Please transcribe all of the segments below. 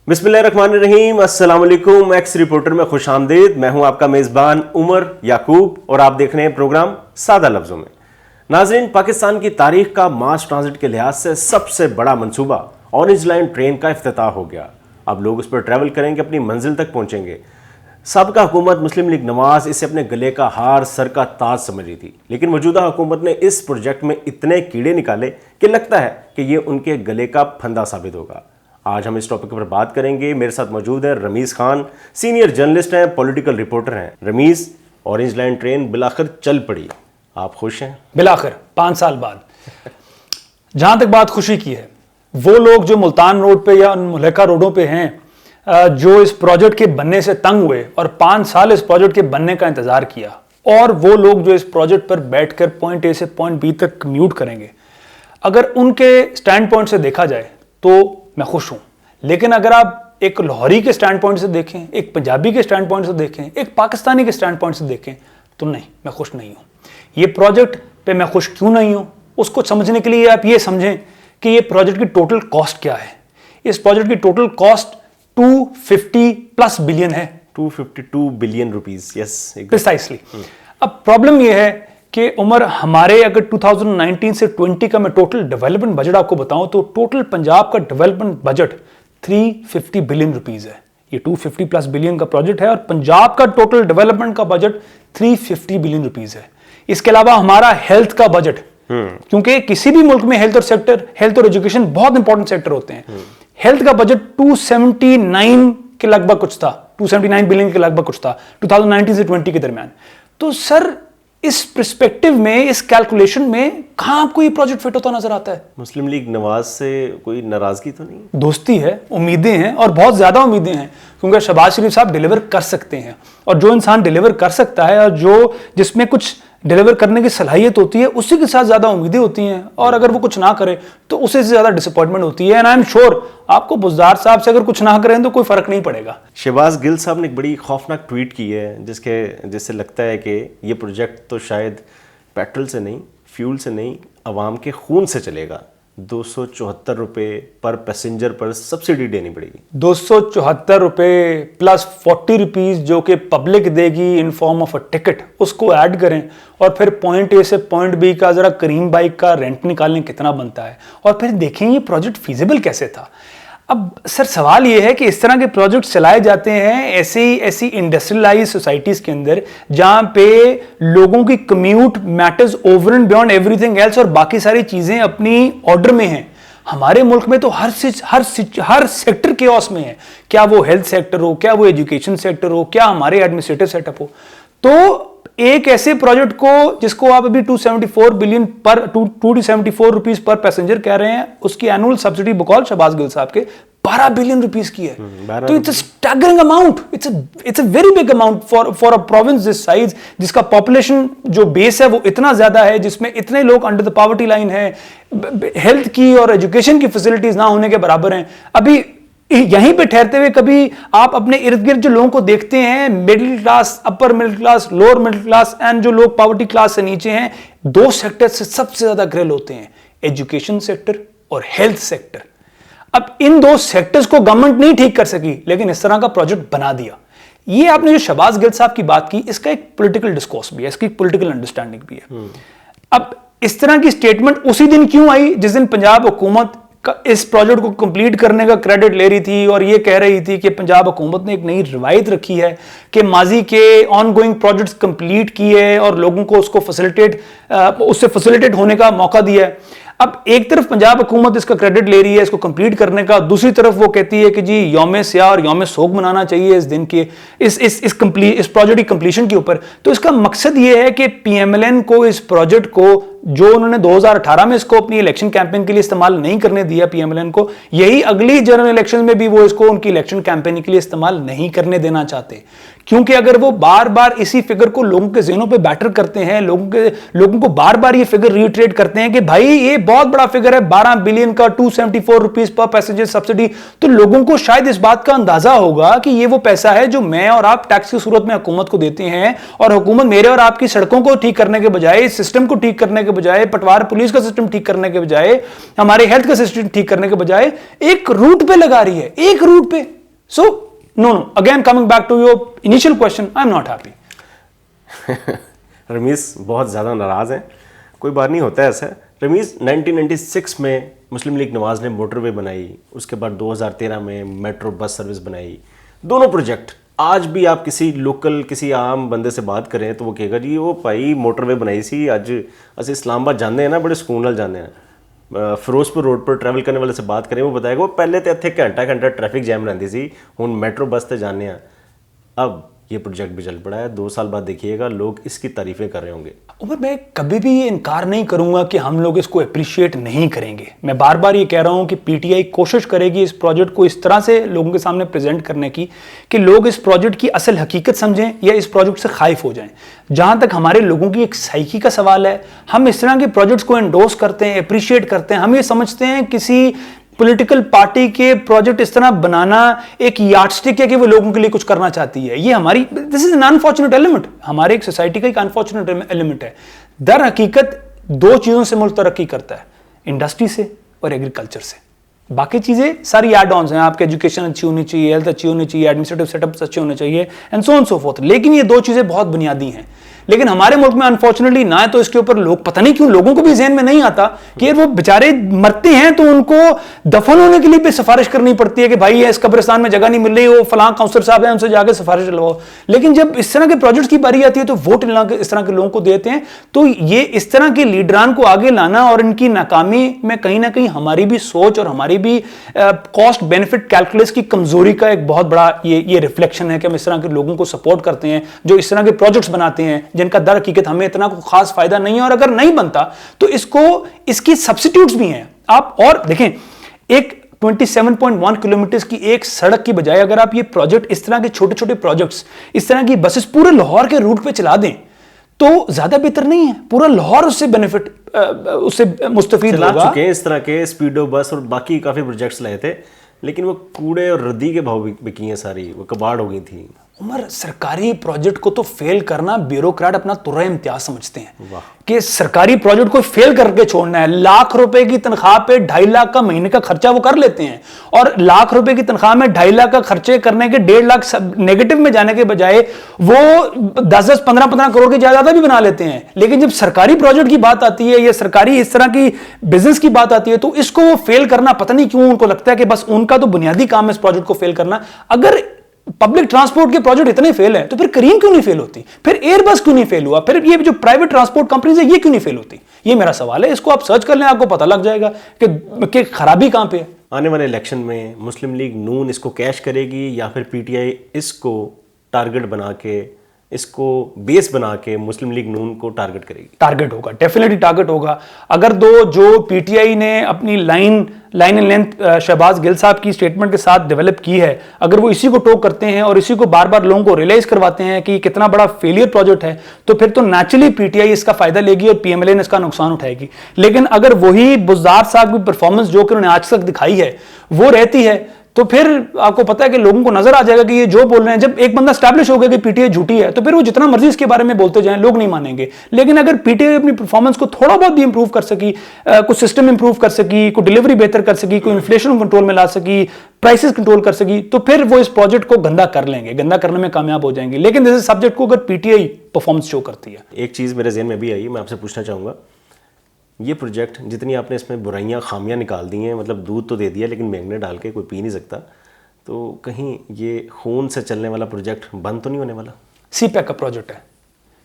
बिस्मिल्लाहिर्रहमानिर्रहीम, अस्सलाम वालेकुम। एक्स रिपोर्टर में खुश आमदीद। मैं हूं आपका मेज़बान उमर याकूब और आप देख रहे हैं प्रोग्राम सादा लफ्ज़ों में। नाज़रीन, पाकिस्तान की तारीख का मास ट्रांजिट के लिहाज से सबसे बड़ा मंसूबा ऑरेंज लाइन ट्रेन का इफ्तिताह हो गया। अब लोग उस पर ट्रैवल करेंगे, अपनी मंजिल तक पहुंचेंगे। साबिक़ा हुकूमत मुस्लिम लीग नवाज इसे अपने गले का हार, सर का ताज समझ रही थी, लेकिन मौजूदा हुकूमत ने इस प्रोजेक्ट में इतने कीड़े निकाले कि लगता है कि ये उनके गले का फंदा साबित होगा। आज हम इस टॉपिक पर बात करेंगे। मेरे साथ मौजूद है रमीज़ खान, सीनियर जर्नलिस्ट हैं, पॉलिटिकल रिपोर्टर हैं। रमीज़, ऑरेंज लाइन ट्रेन बिलाखिर चल पड़ी, आप खुश हैं? बिलाखिर 5 साल बाद। जहां तक बात खुशी की है, वो लोग जो मुल्तान रोड पे या मुल्का रोडों पे हैं, जो इस प्रोजेक्ट के बनने से तंग हुए और 5 साल इस प्रोजेक्ट के बनने का इंतजार किया, और वो लोग जो इस प्रोजेक्ट पर बैठकर पॉइंट ए से पॉइंट बी तक कम्यूट करेंगे, अगर उनके स्टैंड पॉइंट से देखा जाए तो मैं खुश हूं। लेकिन अगर आप एक लाहौरी के स्टैंड पॉइंट से देखें, एक पंजाबी के स्टैंड पॉइंट से देखें, एक पाकिस्तानी के स्टैंड पॉइंट से देखें, तो नहीं, मैं खुश नहीं हूं। ये प्रोजेक्ट पे मैं खुश क्यों नहीं हूं, उसको समझने के लिए आप ये समझें कि ये प्रोजेक्ट की टोटल कॉस्ट क्या है। इस प्रोजेक्ट की टोटल कॉस्ट 250+ बिलियन है। 252 बिलियन रुपीस, यस, प्रिसाइसली। अब प्रॉब्लम ये है कि उमर, हमारे अगर 2019 से 20 का मैं टोटल डेवलपमेंट बजट आपको बताऊं तो टोटल पंजाब का डेवलपमेंट बजट 350 बिलियन रुपीस है। ये 250+ बिलियन का प्रोजेक्ट है और पंजाब का टोटल डेवलपमेंट का बजट 350 बिलियन रुपीस है। इसके अलावा हमारा हेल्थ का बजट, क्योंकि किसी भी मुल्क में हेल्थ और एजुकेशन बहुत इंपॉर्टेंट सेक्टर होते हैं, हेल्थ का बजट 279 के लगभग कुछ था, 279 बिलियन के लगभग कुछ था 2019 से 20 के दरमियान। तो सर, इस पर्सपेक्टिव में, इस कैलकुलेशन में कहां आपको ये प्रोजेक्ट फिट होता नजर आता है? मुस्लिम लीग नवाज से कोई नाराजगी तो नहीं? दोस्ती है, उम्मीदें हैं, और बहुत ज्यादा उम्मीदें हैं, क्योंकि शहबाज शरीफ साहब डिलीवर कर सकते हैं, और जो इंसान डिलीवर कर सकता है और जिसमें कुछ डिलीवर करने की सलाहियत होती है, उसी के साथ ज्यादा उम्मीदें होती हैं, और अगर वो कुछ ना करे तो उसे से ज्यादा डिसअपॉइंटमेंट होती है। एंड आई एम श्योर आपको बुज़दार साहब से अगर कुछ ना करें तो कोई फर्क नहीं पड़ेगा। शहबाज गिल साहब ने एक बड़ी खौफनाक ट्वीट की है, जिससे लगता है कि ये प्रोजेक्ट तो शायद पेट्रोल से नहीं, फ्यूल से नहीं, अवाम के खून से चलेगा। 274 रुपये पर पैसेंजर पर सब्सिडी देनी पड़ेगी। 274 रुपये प्लस 40 रुपीज़ जो कि पब्लिक देगी in form of a ticket, उसको ऐड करें और फिर पॉइंट ए से पॉइंट बी का जरा करीम बाइक का रेंट निकालने कितना बनता है, और फिर देखें ये प्रोजेक्ट फीजिबल कैसे था। अब सर, सवाल ये है कि इस तरह के प्रोजेक्ट चलाए जाते हैं ऐसी इंडस्ट्रियलाइज सोसाइटीज के अंदर जहां पे लोगों की commute matters over and beyond everything else, और बाकी सारी चीजें अपनी ऑर्डर में हैं। हमारे मुल्क में तो हर सेक्टर केओस में है, क्या वो हेल्थ सेक्टर हो, क्या वो एजुकेशन सेक्टर हो, क्या हमारे एडमिनिस्ट्रेटिव सेटअप हो। तो एक ऐसे प्रोजेक्ट को जिसको आप अभी 274 बिलियन पर 274 रुपीज पर पैसेंजर कह रहे हैं, उसकी एनुअल सब्सिडी बकौल शहबाज गिल साहब के 12 बिलियन रुपीस की है। तो it's a staggering amount, it's a very big amount for a province this size, जिसका पॉपुलेशन जो बेस है वो इतना ज्यादा है, जिसमें इतने लोग अंडर द पॉवर्टी लाइन है, हेल्थ की और एजुकेशन की फैसिलिटीज ना होने के बराबर हैं। अभी यहीं पे ठहरते हुए कभी आप अपने इर्द गिर्द जो लोगों को देखते हैं, middle class, upper middle class, lower middle class, and जो लोग पॉवर्टी क्लास से नीचे हैं, 2 सेक्टर से सबसे ज्यादा ग्रिल होते हैं, एजुकेशन सेक्टर और हेल्थ सेक्टर। अब इन 2 सेक्टर्स को गवर्नमेंट नहीं ठीक कर सकी, लेकिन इस तरह का प्रोजेक्ट बना दिया। ये आपने जो शहबाज गिल साहब की बात की, इसका एक पॉलिटिकल डिस्कोर्स भी है, इसकी पॉलिटिकल अंडरस्टैंडिंग भी है। अब इस तरह की स्टेटमेंट उसी दिन क्यों आई जिस दिन पंजाब हुकूमत इस प्रोजेक्ट को कंप्लीट करने का क्रेडिट ले रही थी और ये कह रही थी कि पंजाब हुकूमत ने एक नई रिवायत रखी है कि माजी के ऑनगोइंग प्रोजेक्ट्स कंप्लीट किए और लोगों को उससे फैसिलिटेट होने का मौका दिया है। अब एक तरफ पंजाब हुकूमत इसका क्रेडिट ले रही है इसको कंप्लीट करने का, दूसरी तरफ वो कहती है कि जी यौम स्याह और यौम सोग मनाना चाहिए इस दिन के इस प्रोजेक्ट की कंप्लीशन के ऊपर। तो इसका मकसद ये है कि पीएमएलएन को इस प्रोजेक्ट को, जो उन्होंने 2018 में इसको अपनी इलेक्शन कैंपेन के लिए इस्तेमाल नहीं करने दिया पीएमएलएन को, यही अगली जनरल इलेक्शन में भी वो इसको उनकी इलेक्शन कैंपेन के लिए इस्तेमाल नहीं करने देना चाहते। क्योंकि अगर वो बार बार इसी फिगर को लोगों के ज़हनों पे बैटर करते हैं, लोगों को बार बार ये फिगर रीट्रेट करते हैं कि भाई ये बहुत बड़ा फिगर है 12 बिलियन का, 274 रुपीज पर पैसेंजर सब्सिडी, तो लोगों को शायद इस बात का अंदाजा होगा कि ये वो पैसा है जो मैं और आप टैक्स की सूरत में हुकूमत को देते हैं, और हुकूमत मेरे और आपकी सड़कों को ठीक करने के बजाय, इस सिस्टम को ठीक करने के बजाय, पटवार पुलिस का सिस्टम ठीक करने के बजाय, हमारे हेल्थ का सिस्टम ठीक करने के बजाय एक रूट पे लगा रही है, एक रूट पे। So no, again coming back to your initial question, I'm not happy. Ramiz बहुत ज़्यादा नाराज़ हैं, कोई बात नहीं, होता है ऐसा। रमीज 1996 में मुस्लिम लीग नवाज़ ने मोटरवे बनाई, उसके बाद 2013 में मेट्रो बस सर्विस बनाई। दोनों प्रोजेक्ट आज भी आप किसी लोकल किसी आम बंदे से बात करें तो वो कहेगा जी वो भाई मोटरवे बनाई सी, अज अस इस्लामाबाद जाते हैं ना बड़े सुकून नाल जाते हैं। फिरोजपुर रोड पर ट्रैवल करने वाले से बात करें, वो बताएगा वो पहले तो इतने घंटा ट्रैफिक जैम रहती सी, हुण मेट्रो बस से जाने हैं। अब ये प्रोजेक्ट भी चल पड़ा है, 2 साल बाद देखिएगा लोग इसकी तारीफें कर रहे होंगे। उमर, मैं कभी भी ये इनकार नहीं करूंगा कि हम लोग इसको अप्रिशिएट नहीं करेंगे। मैं बार बार ये कह रहा हूं कि पीटीआई कोशिश करेगी इस प्रोजेक्ट को इस तरह से लोगों के सामने प्रेजेंट करने की कि लोग इस प्रोजेक्ट की असल हकीकत समझें या इस प्रोजेक्ट से खाइफ हो जाएं। जहां तक हमारे लोगों की एक साइकी का सवाल है, हम इस तरह के प्रोजेक्ट्स को एंडोर्स करते हैं, अप्रिशिएट करते हैं। हम ये समझते हैं किसी पॉलिटिकल पार्टी के प्रोजेक्ट इस तरह बनाना एक यार्डस्टिक है कि वो लोगों के लिए कुछ करना चाहती है। ये हमारी, this is an unfortunate element, हमारे एक सोसाइटी का एक अनफॉर्चुनेट एलिमेंट है। दर हकीकत 2 चीजों से मुल्क तरक्की करता है, इंडस्ट्री से और एग्रीकल्चर से। बाकी चीजें सारी एड ऑन्स हैं, आपकी एजुकेशन अच्छी होनी चाहिए, हेल्थ अच्छी होनी चाहिए, एडमिनिस्ट्रेटिव सेटअप अच्छे होने चाहिए and so on so fourth, लेकिन ये 2 चीजें बहुत बुनियादी हैं। लेकिन हमारे मुल्क में अनफॉर्चुनेटली ना है तो इसके ऊपर लोग, पता नहीं क्यों लोगों को भी ज़हन में नहीं आता कि वो बेचारे मरते हैं तो उनको दफन होने के लिए भी सिफारिश करनी पड़ती है कि भाई इस कब्रिस्तान में जगह नहीं मिल रही, वो फलां काउंसलर साहब हैं उनसे जाकर सिफारिश डलवाओ। लेकिन जब इस तरह के प्रोजेक्ट्स की बारी आती है तो वोट इस तरह के लोगों को देते हैं। तो ये इस तरह के लीडरान को आगे लाना और इनकी नाकामी में कहीं ना कहीं हमारी भी सोच और हमारी भी कॉस्ट बेनिफिट कैलकुलस की कमजोरी का एक बहुत बड़ा ये रिफ्लेक्शन है कि हम इस तरह के लोगों को सपोर्ट करते हैं जो इस तरह के प्रोजेक्ट्स बनाते हैं जिनका दर हकीकत हमें इतना कोई खास फायदा नहीं है। और अगर नहीं बनता तो इसकी सब्स्टिट्यूट्स भी हैं। आप और देखें, एक 27.1 किलोमीटर की एक सड़क की बजाय अगर आप ये प्रोजेक्ट, इस तरह के छोटे छोटे प्रोजेक्ट्स, इस तरह की बसेस पूरे लाहौर के रूट पे चला दें तो ज्यादा बेहतर नहीं है? पूरा लाहौर उससे बेनिफिट, उससे मुस्तफीद होगा। चुके हैं इस तरह के स्पीडो बस और बाकी काफी प्रोजेक्ट्स लाए थे, लेकिन वो कूड़े और रद्दी के भाव बिकी हैं सारी, वो कबाड़ हो गई थी। उमर, सरकारी प्रोजेक्ट को तो फेल करना ब्यूरोक्रेट अपना तुर्रा इम्तियाज समझते हैं कि सरकारी प्रोजेक्ट को फेल करके छोड़ना है। लाख रुपए की तनख्वाह पे 2.5 लाख का महीने का खर्चा वो कर लेते हैं, और लाख रुपए की तनख्वाह में 2.5 लाख का खर्चे करने के 1.5 लाख नेगेटिव में जाने के बजाय वो 10-10, 15-15 करोड़ की जायदाद भी बना लेते हैं। लेकिन जब सरकारी प्रोजेक्ट की बात आती है या सरकारी इस तरह की बिजनेस की बात आती है तो इसको वो फेल करना, पता नहीं क्यों उनको लगता है कि बस उनका तो बुनियादी काम है इस प्रोजेक्ट को फेल करना। अगर पब्लिक ट्रांसपोर्ट के प्रोजेक्ट इतने फेल हैं तो फिर करीम क्यों नहीं फेल होती, फिर एयरबस क्यों नहीं फेल हुआ, फिर ये जो प्राइवेट ट्रांसपोर्ट कंपनीज है ये क्यों नहीं फेल होती? ये मेरा सवाल है। इसको आप सर्च कर लें, आपको पता लग जाएगा कि खराबी कहां पे है। आने वाले इलेक्शन में मुस्लिम लीग नून इसको कैश करेगी या फिर पीटीआई इसको टारगेट बना के, इसको बेस बना के मुस्लिम लीग नून को टारगेट करेगी? टारगेट होगा, डेफिनेटली टारगेट होगा। अगर जो पीटीआई ने अपनी line and length Shahbaz Gill sahab की स्टेटमेंट के साथ डेवलप की है, अगर वो इसी को टोक करते हैं और इसी को बार बार लोगों को रियलाइज करवाते हैं कि कितना बड़ा फेलियर प्रोजेक्ट है, तो फिर तो नेचुरली पीटीआई इसका फायदा लेगी और पीएमएलएन इसका नुकसान उठाएगी। लेकिन अगर वही बुज़दार साहब की परफॉर्मेंस जो कि उन्होंने आज तक दिखाई है वो रहती है तो फिर आपको पता है कि लोगों को नजर आ जाएगा कि ये जो बोल रहे हैं, जब एक बंदा स्टैब्लिश हो गया कि पीटीआई झूठी है तो फिर वो जितना मर्जी इसके बारे में बोलते जाएं लोग नहीं मानेंगे। लेकिन अगर पीटीआई अपनी परफॉर्मेंस को थोड़ा बहुत भी इंप्रूव कर सकी, कुछ सिस्टम इंप्रूव कर सकी, कोई डिलीवरी बेहतर कर सकी, कोई इन्फ्लेशन कंट्रोल में ला सकी, प्राइसेस कंट्रोल कर सकी, तो फिर वो इस प्रोजेक्ट को गंदा कर लेंगे, गंदा करने में कामयाब हो जाएंगे। लेकिन जैसे सब्जेक्ट को अगर पीटीआई परफॉर्मेंस शो करती है। एक चीज़ मेरे जहन में भी आई, मैं आपसे पूछना चाहूँगा, ये प्रोजेक्ट जितनी आपने इसमें बुराइयाँ खामियाँ निकाल दी हैं, मतलब दूध तो दे दिया लेकिन मैंगने डाल के कोई पी नहीं सकता, तो कहीं ये खून से चलने वाला प्रोजेक्ट बंद तो नहीं होने वाला? सीपैक का प्रोजेक्ट है।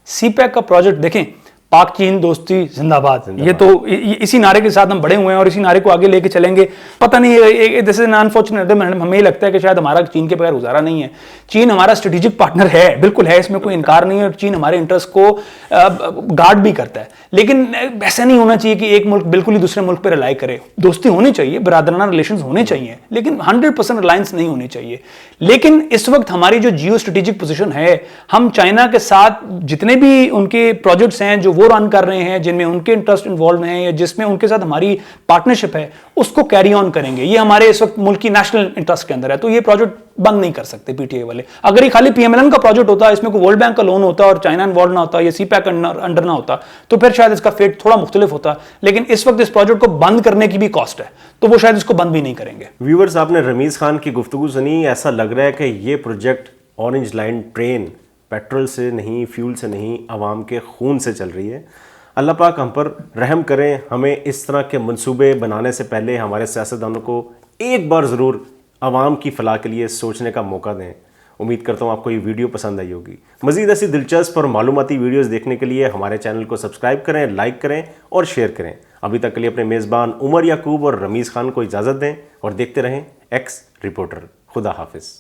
सीपैक का प्रोजेक्ट देखें, पाक चीन दोस्ती जिंदाबाद, ये तो इसी नारे के साथ हम बड़े हुए हैं और इसी नारे को आगे लेके चलेंगे। पता नहीं, दिस इज अनफॉर्चुनेट, हमें ये लगता है कि शायद हमारा चीन के बगैर गुजारा नहीं है। चीन हमारा स्ट्रेटेजिक पार्टनर है, बिल्कुल है, इसमें कोई इनकार नहीं है, और चीन हमारे इंटरेस्ट को गार्ड भी करता है। लेकिन ऐसा नहीं होना चाहिए कि एक मुल्क बिल्कुल ही दूसरे मुल्क पर रिलाई करे। दोस्ती होनी चाहिए, बरादराना रिलेशंस होने चाहिए, लेकिन 100% रिलायंस नहीं होनी चाहिए। लेकिन इस वक्त हमारी जो जियो स्ट्रेटेजिक पोजीशन है, हम चाइना के साथ जितने भी उनके प्रोजेक्ट्स हैं जो وہ رن کر رہے ہیں, جن میں ان کے انٹرسٹ انوالو ہیں یا جس میں ان کے ساتھ ہماری پارٹنرشپ ہے, اس کو کیری آن کریں گے. یہ ہمارے اس وقت ملک کی نیشنل انٹرسٹ کے اندر ہے, تو یہ پروجیکٹ بند نہیں کر سکتے پی ٹی آئی والے. اگر یہ خالی پی ایم ایل این کا پروجیکٹ ہوتا, اس میں کوئی ورلڈ بینک کا لون ہوتا اور چائنا انوالو نہ ہوتا یا سی پیک انڈر نہ ہوتا, تو پھر شاید اس کا فیٹ تھوڑا مختلف ہوتا. لیکن اس وقت اس پروجیکٹ کو بند کرنے کی بھی کاسٹ ہے, تو وہ شاید اس کو بند بھی نہیں کریں گے. ویورز, آپ نے رمیز خان کی گفتگو سنی. ایسا لگ رہا ہے کہ یہ project orange line train petrol سے نہیں, فیول سے نہیں, عوام کے خون سے چل رہی ہے. اللہ پاک ہم پر رحم کریں. ہمیں اس طرح کے منصوبے بنانے سے پہلے ہمارے سیاستدانوں کو ایک بار ضرور عوام کی فلاح کے لیے سوچنے کا موقع دیں. امید کرتا ہوں آپ کو یہ ویڈیو پسند آئی ہوگی. مزید ایسی دلچسپ اور معلوماتی ویڈیوز دیکھنے کے لیے ہمارے چینل کو سبسکرائب کریں, لائک کریں اور شیئر کریں. ابھی تک کے لیے اپنے میزبان عمر یعقوب اور رمیز خان کو اجازت دیں اور دیکھتے رہیں ایکس رپورٹر. خدا حافظ.